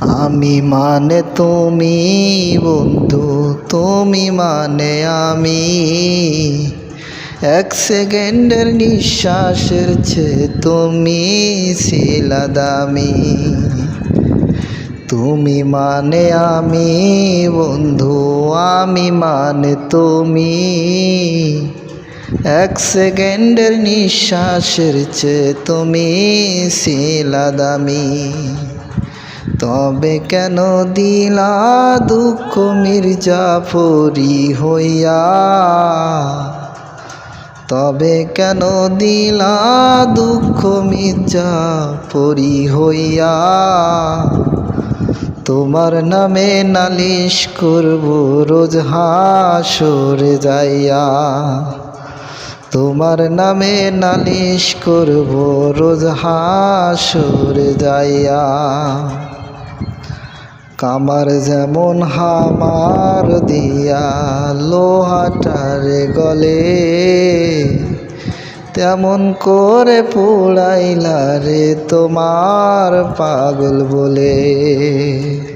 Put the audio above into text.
আমি মানে তুমি বন্ধু, তুমি মানে আমি। এক সেকেন্ডের নিঃশ্বাসের চেয়ে তুমি ছিলা দামি। তুমি মানে আমি বন্ধু, আমি মানে তুমি। এক সেকেন্ডের নিঃশ্বাসের চেয়ে তুমি ছিলা দামি। তবে কেন দিলা দুঃখ মির্জাফরি হইয়া? তবে কেন দিলা দুঃখ মির্জাফরি হইয়া? তোমার নামে নালিশ করব রোজ হাসরে যাইয়া। তোমার নামে নালিশ করব রোজ হাসরে যাইয়া। কামার যেমন হামার দিয়া লোহাটারে গলে, তেমন করে পোড়াইলা রে তোমার পাগল বলে।